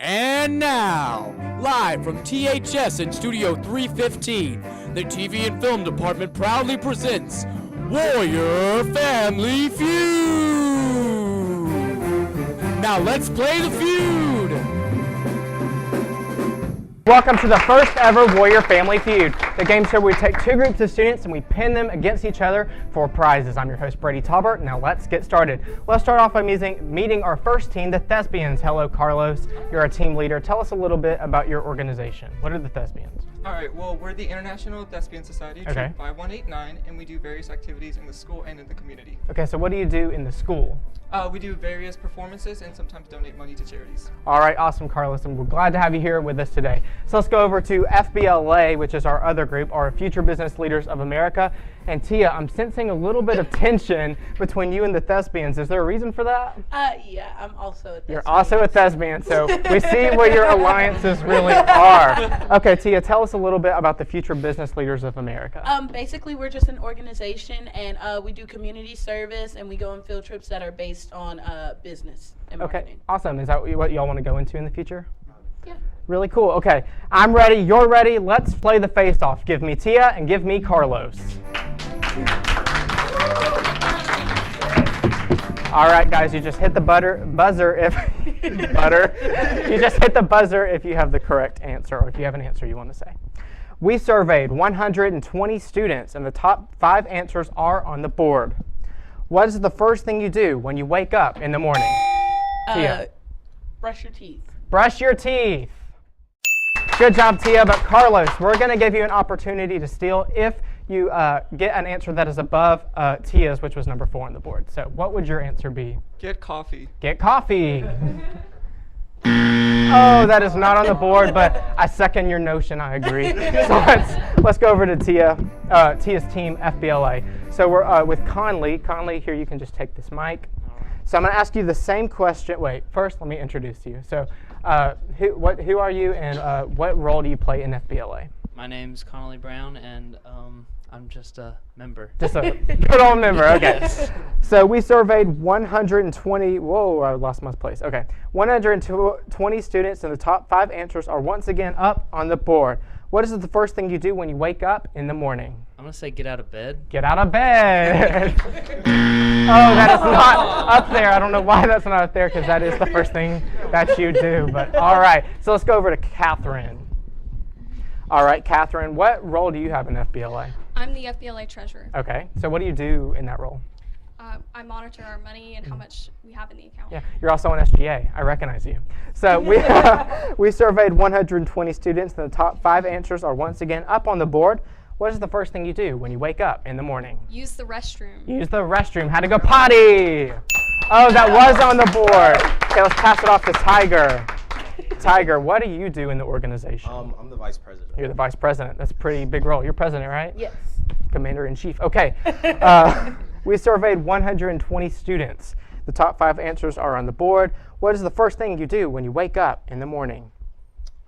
And now, live from THS in Studio 315, the TV and Film Department proudly presents Warrior Family Feud! Now let's play the feud! Welcome to the first ever Warrior Family Feud, the game show where we take two groups of students and we pin them against each other for prizes. I'm your host, Brady Talbert. Now let's get started. Let's start off by meeting our first team, the Thespians. Hello, Carlos. You're our team leader. Tell us a little bit about your organization. What are the Thespians? All right, well, we're the International Thespian Society, Okay. Troop 5189, and we do various activities in the school and in the community. Okay, so what do you do in the school? We do various performances and sometimes donate money to charities. All right, awesome, Carlos, and we're glad to have you here with us today. So let's go over to FBLA, which is our other group, our Future Business Leaders of America. And Tia, I'm sensing a little bit of tension between you and the Thespians. Is there a reason for that? Yeah, I'm also a thespian. You're also a thespian, so we see where your alliances really are. Okay, Tia, tell us a little bit about the Future Business Leaders of America. Basically, we're just an organization, and we do community service, and we go on field trips that are based on business and marketing. Okay, awesome. Is that what y'all want to go into in the future? Yeah. Really cool. Okay, I'm ready. You're ready. Let's play the face-off. Give me Tia and give me Carlos. All right, guys, you just hit the buzzer if you just hit the buzzer if you have the correct answer or if you have an answer you want to say. We surveyed 120 students, and the top 5 answers are on the board. What is the first thing you do when you wake up in the morning? Tia. Brush your teeth. Brush your teeth. Good job, Tia. But Carlos, we're going to give you an opportunity to steal if you get an answer that is above Tia's, which was number 4 on the board. So what would your answer be? Get coffee. Get coffee. Oh, that is not on the board, but I second your notion. I agree. So let's go over to Tia, Tia's team, FBLA. So we're with Conley. Conley, here you can just take this mic. So I'm going to ask you the same question. Wait, first let me introduce you. So who are you and what role do you play in FBLA? My name's Connolly Brown, and I'm just a member. Just a good old member, okay. Yes. So we surveyed 120, whoa, I lost my place. Okay, 120 students, and the top 5 answers are once again up on the board. What is the first thing you do when you wake up in the morning? I'm going to say get out of bed. Get out of bed. Oh, that is not up there. I don't know why that's not up there, because that is the first thing that you do. But all right, so let's go over to Catherine. All right, Catherine, what role do you have in FBLA? I'm the FBLA treasurer. Okay, so what do you do in that role? I monitor our money and how much we have in the account. Yeah, you're also an SGA. I recognize you. So we surveyed 120 students, and the top 5 answers are once again up on the board. What is the first thing you do when you wake up in the morning? Use the restroom. Use the restroom. How to go potty. Oh, that was on the board. Okay, let's pass it off to Tiger. Tiger, what do you do in the organization? I'm the vice president. You're the vice president. That's a pretty big role. You're president, right? Yes. Commander-in-chief. Okay. We surveyed 120 students. The top 5 answers are on the board. What is the first thing you do when you wake up in the morning?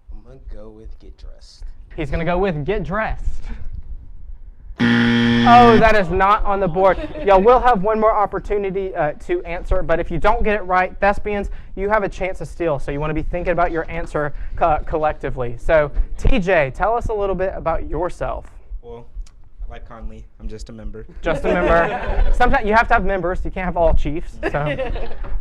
I'm going to go with get dressed. He's going to go with get dressed. Oh, that is not on the board. Y'all will have one more opportunity to answer, but if you don't get it right, Thespians, you have a chance to steal, so you want to be thinking about your answer collectively. So, TJ, tell us a little bit about yourself. Well, like Conley, I'm just a member. Just a member. Sometimes you have to have members. You can't have all chiefs. So.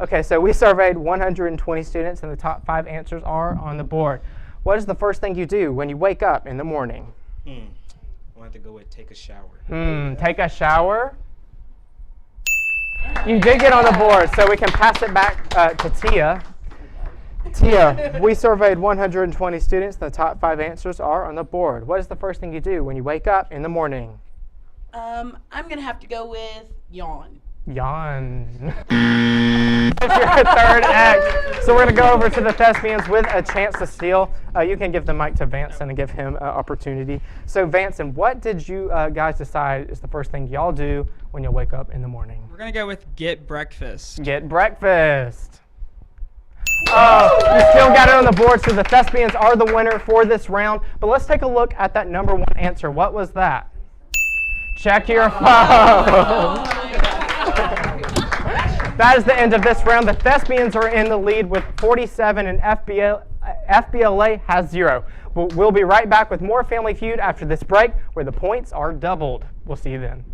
Okay, so we surveyed 120 students, and the top 5 answers are on the board. What is the first thing you do when you wake up in the morning? I have to go with take a shower. Take a shower. You did get on the board, so we can pass it back to Tia. Tia, we surveyed 120 students. The top 5 answers are on the board. What is the first thing you do when you wake up in the morning? I'm going to have to go with yawn. Yawn. That's your third X. So we're going to go over to the Thespians with a chance to steal. You can give the mic to Vance and give him an opportunity. So Vance, what did you guys decide is the first thing y'all do when you wake up in the morning? We're going to go with get breakfast. Get breakfast. Oh, you still got it on the board, so the Thespians are the winner for this round. But let's take a look at that number 1 answer. What was that? Check your phone. That is the end of this round. The Thespians are in the lead with 47 and FBLA FBLA has 0. We'll be right back with more Family Feud after this break where the points are doubled. We'll see you then.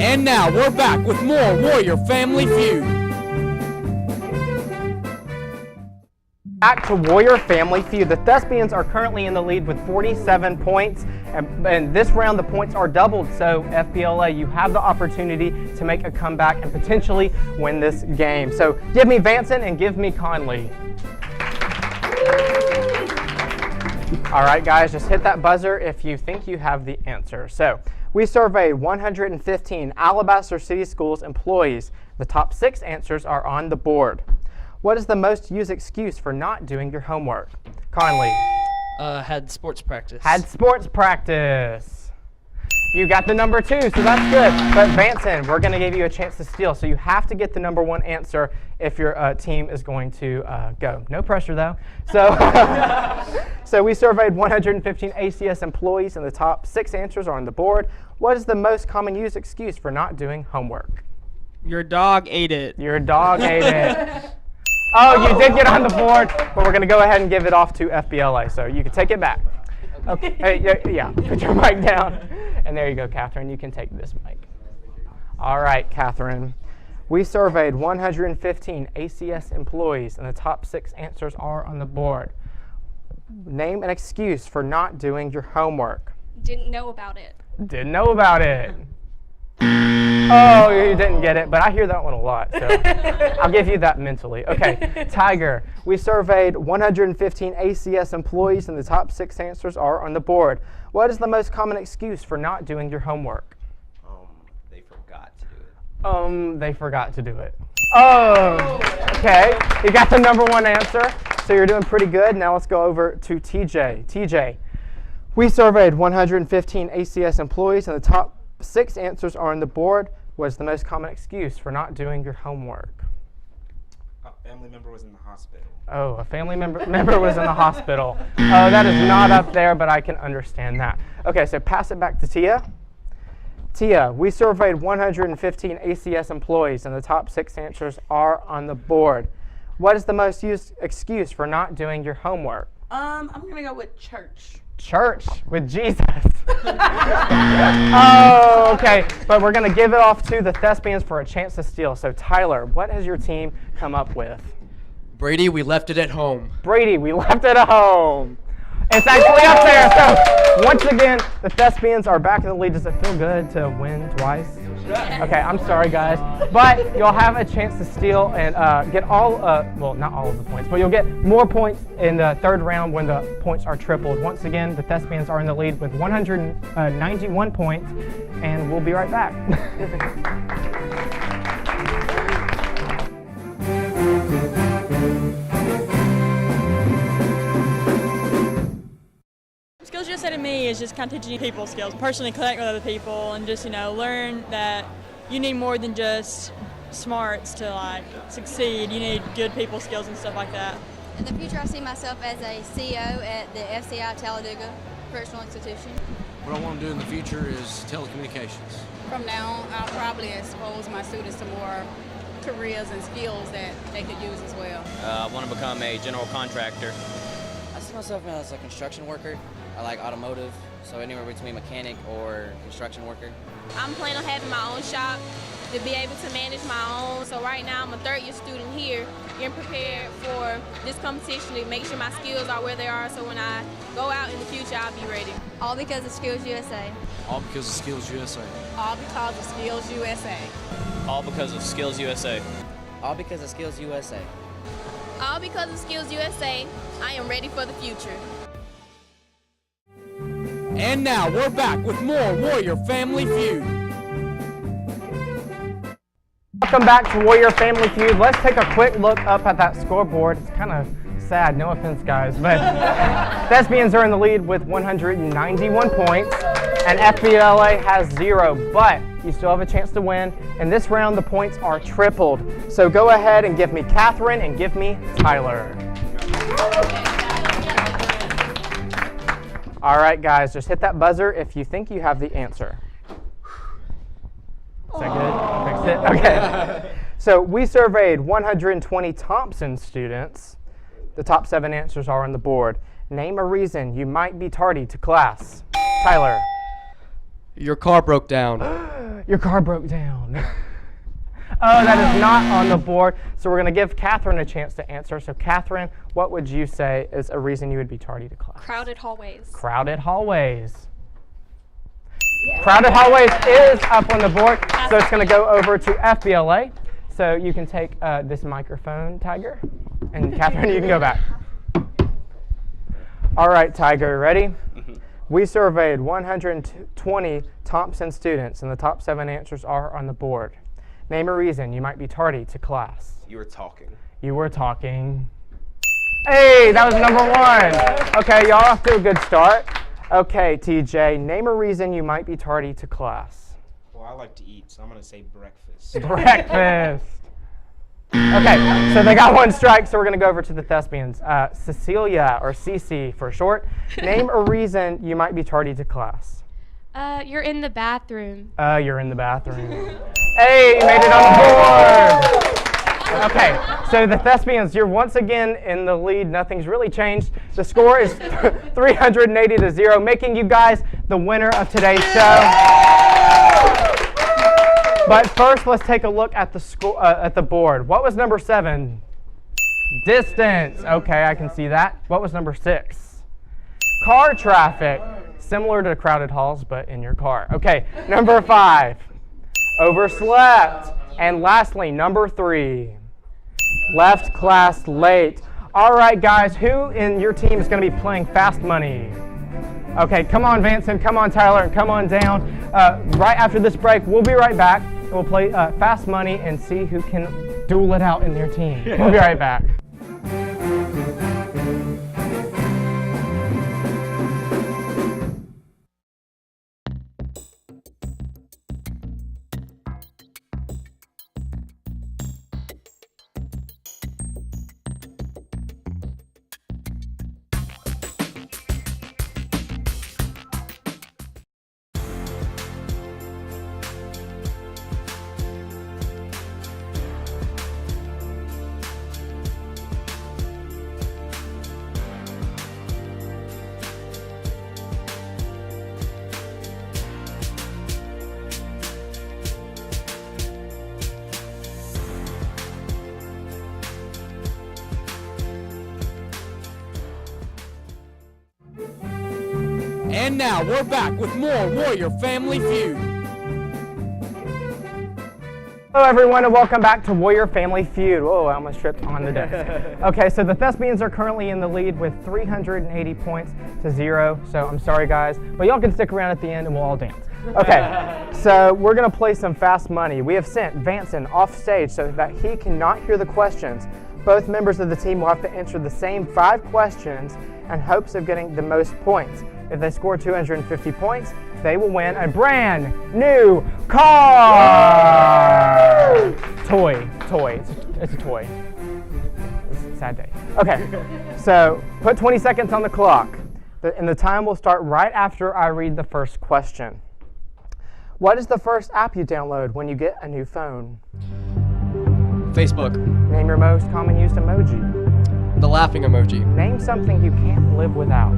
And now we're back with more Warrior Family Feud. Back to Warrior Family Feud. The Thespians are currently in the lead with 47 points. And this round, the points are doubled. So, FBLA, you have the opportunity to make a comeback and potentially win this game. So, give me Vanson and give me Conley. All right, guys, just hit that buzzer if you think you have the answer. So, we surveyed 115 Alabaster City Schools employees. The top 6 answers are on the board. What is the most used excuse for not doing your homework? Conley. Had sports practice. Had sports practice. You got the number 2, so that's good. But Vanson, we're going to give you a chance to steal, so you have to get the number 1 answer if your team is going to go. No pressure, though. So, so we surveyed 115 ACS employees, and the top 6 answers are on the board. What is the most common used excuse for not doing homework? Your dog ate it. Your dog ate it. Oh, you did get on the board, but we're going to go ahead and give it off to FBLA, so you can take it back. Okay. Hey, yeah, put your mic down. And there you go, Catherine. You can take this mic. All right, Catherine. We surveyed 115 ACS employees, and the top 6 answers are on the board. Name an excuse for not doing your homework. Didn't know about it. Didn't know about it. Oh, you didn't get it, but I hear that one a lot, so I'll give you that mentally. Okay, Tiger. We surveyed 115 ACS employees, and the top 6 answers are on the board. What is the most common excuse for not doing your homework? They forgot to do it. They forgot to do it. Oh, okay. You got the number 1 answer, so you're doing pretty good. Now let's go over to TJ. TJ, we surveyed 115 ACS employees, and the top 6 answers are on the board. What is the most common excuse for not doing your homework? A family member was in the hospital. Oh, a family member was in the hospital. Oh, that is not up there, but I can understand that. Okay, so pass it back to Tia. Tia, we surveyed 115 ACS employees, and the top 6 answers are on the board. What is the most used excuse for not doing your homework? I'm gonna go with church. Church with Jesus. Oh, okay. But we're going to give it off to the Thespians for a chance to steal. So, Tyler, what has your team come up with? Brady, we left it at home. Brady, we left it at home. It's actually up there. So, once again, the Thespians are back in the lead. Does it feel good to win twice? Okay, I'm sorry, guys. But you'll have a chance to steal and get all, well, not all of the points, but you'll get more points in the 3rd round when the points are tripled. Once again, the Thespians are in the lead with 191 points, and we'll be right back. Skills you just said to me is just kind of teaching you people skills, personally connect with other people, and just, learn that you need more than just smarts to succeed. You need good people skills and stuff like that. In the future, I see myself as a CEO at the FCI Talladega Correctional Institution. What I want to do in the future is telecommunications. From now on, I'll probably expose my students to more careers and skills that they could use as well. I want to become a general contractor. I see myself as a construction worker. I like automotive, so anywhere between mechanic or construction worker. I'm planning on having my own shop to be able to manage my own. So right now I'm a third-year student here, getting prepared for this competition to make sure my skills are where they are, so when I go out in the future, I'll be ready. All because of Skills USA. All because of Skills USA. All because of Skills USA. All because of Skills USA. All because of Skills USA. All because of Skills USA, I am ready for the future. And now we're back with more Warrior Family Feud. Welcome back to Warrior Family Feud. Let's take a quick look up at that scoreboard. It's kind of sad, no offense guys, but Thespians are in the lead with 191 points and FBLA has 0, but you still have a chance to win. In this round, the points are tripled. So go ahead and give me Catherine and give me Tyler. All right, guys, just hit that buzzer if you think you have the answer. Is that good? Fixed it? Okay. So we surveyed 120 Thompson students. The top 7 answers are on the board. Name a reason you might be tardy to class. Tyler. Your car broke down. Your car broke down. Oh, that is not on the board. So we're going to give Catherine a chance to answer. So Catherine, what would you say is a reason you would be tardy to class? Crowded hallways. Crowded hallways. Yeah. Crowded hallways is up on the board. So it's going to go over to FBLA. So you can take this microphone, Tiger. And Catherine, you can go back. All right, Tiger, ready? We surveyed 120 Thompson students, and the top 7 answers are on the board. Name a reason you might be tardy to class. You were talking. You were talking. Hey, that was number 1. Okay, y'all off to a good start. Okay, TJ, name a reason you might be tardy to class. Well, I like to eat, so I'm going to say breakfast. Breakfast. Okay, so they got 1 strike, so we're going to go over to the Thespians. Cecilia, or Cece for short, name a reason you might be tardy to class. You're in the bathroom. You're in the bathroom. Hey, you made it on the board. Okay, so the Thespians, you're once again in the lead. Nothing's really changed. The score is 380 to 0, making you guys the winner of today's show. But first, let's take a look at the board. What was number 7? Distance. Okay, I can see that. What was number 6? Car traffic. Similar to crowded halls, but in your car. Okay, number 5. Overslept. And lastly, number 3. Left class late. All right, guys, who in your team is going to be playing Fast Money? Okay, come on, Vanson, come on, Tyler, and come on down. Right after this break, we'll be right back. We'll play Fast Money and see who can duel it out in their team. We'll be right back. And now we're back with more Warrior Family Feud. Hello everyone and welcome back to Warrior Family Feud. Whoa, I almost tripped on the desk. Okay, so the Thespians are currently in the lead with 380 points to 0. So I'm sorry guys, but y'all can stick around at the end and we'll all dance. Okay, so we're gonna play some Fast Money. We have sent Vanson off stage so that he cannot hear the questions. Both members of the team will have to answer the same 5 questions in hopes of getting the most points. If they score 250 points, they will win a brand new car! Toy. It's a toy. It's a sad day. Okay, so put 20 seconds on the clock. And the time will start right after I read the first question. What is the first app you download when you get a new phone? Facebook. Name your most common used emoji. The laughing emoji. Name something you can't live without.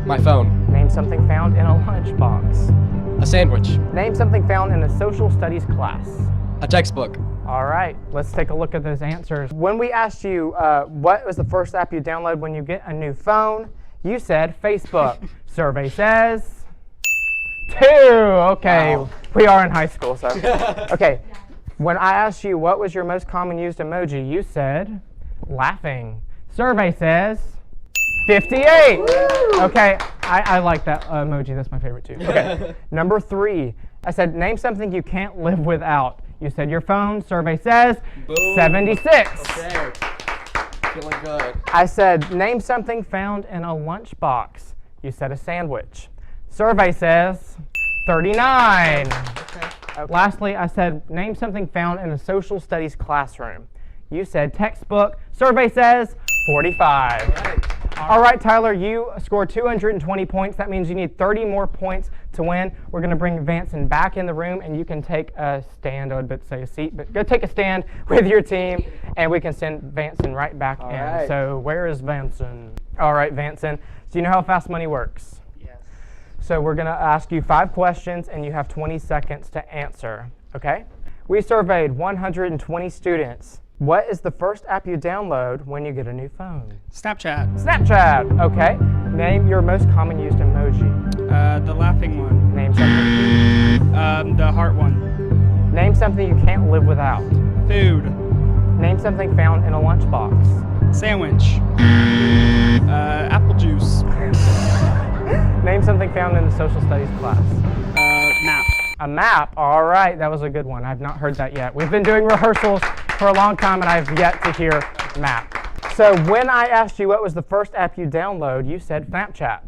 My phone. Name something found in a lunchbox. A sandwich. Name something found in a social studies class. A textbook. All right, let's take a look at those answers. When we asked you what was the first app you download when you get a new phone, you said Facebook. Survey says 2. Okay, wow. We are in high school, so. Okay, when I asked you what was your most common used emoji, you said laughing. Survey says 58. Okay, I like that emoji. That's my favorite too. Okay, number 3. I said name something you can't live without. You said your phone. Survey says boom. 76. Okay. Feeling good. I said name something found in a lunchbox. You said a sandwich. Survey says 39. Okay. Lastly, I said name something found in a social studies classroom. You said textbook. Survey says 45. All right, Tyler, you scored 220 points. That means you need 30 more points to win. We're going to bring Vanson back in the room, and you can take a stand. I would say a seat, but go take a stand with your team, and we can send Vanson right back in. Right. So where is Vanson? All right, Vanson. Do you know how fast money works? Yes. So we're going to ask you 5 questions, and you have 20 seconds to answer. Okay? We surveyed 120 students. What is the first app you download when you get a new phone? Snapchat. Snapchat. Okay. Name your most common used emoji. The laughing one. Name something. The heart one. Name something you can't live without. Food. Name something found in a lunchbox. Sandwich. Apple juice. Name something found in the social studies class. Map. A map. All right, that was a good one. I've not heard that yet. We've been doing rehearsals for a long time, and I've yet to hear map. So when I asked you what was the first app you download, you said Snapchat.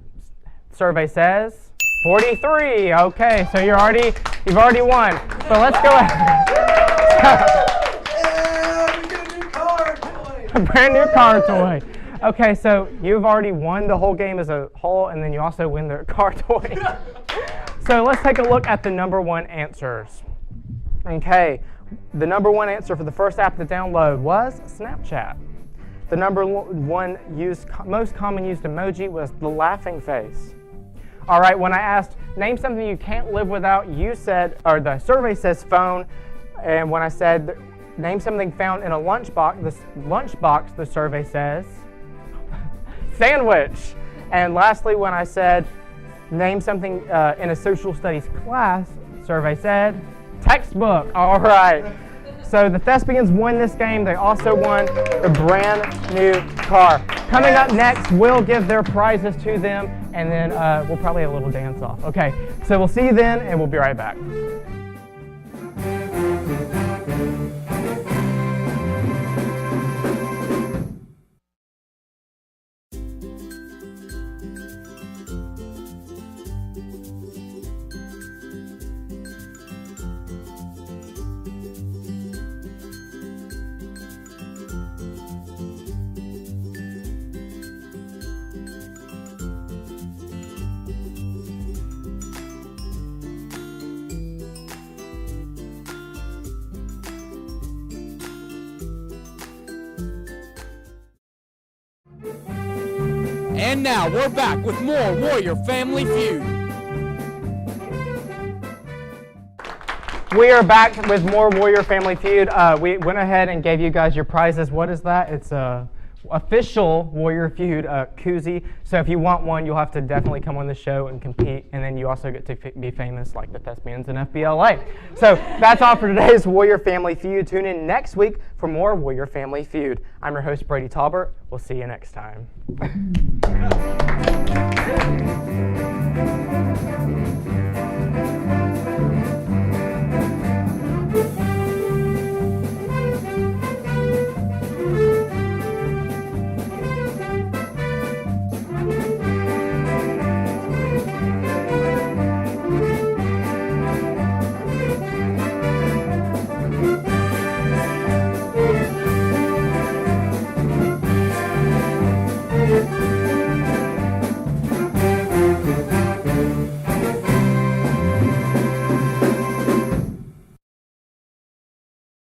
Survey says 43. Okay, so you've already won. So let's go ahead. Yeah, we get a new car toy. A brand new car toy. Okay, so you've already won the whole game as a whole, and then you also win the car toy. So let's take a look at the number 1 answers. Okay, the number 1 answer for the first app to download was Snapchat. The number 1 most common used emoji was the laughing face. All right, when I asked, name something you can't live without, you said, or the survey says phone. And when I said, name something found in a lunchbox, the survey says sandwich. And lastly, when I said, name something in a social studies class, survey said textbook. All right. So the Thespians won this game. They also won a brand new car. Coming up next, we'll give their prizes to them, and then we'll probably have a little dance off. Okay, so we'll see you then, and we'll be right back. And now we're back with more Warrior Family Feud. We are back with more Warrior Family Feud. We went ahead and gave you guys your prizes. What is that? It's a official Warrior Feud koozie. So if you want one, you'll have to definitely come on the show and compete. And then you also get to be famous like the Thespians and FBLA. So that's all for today's Warrior Family Feud. Tune in next week for more Warrior Family Feud. I'm your host, Brady Talbert. We'll see you next time.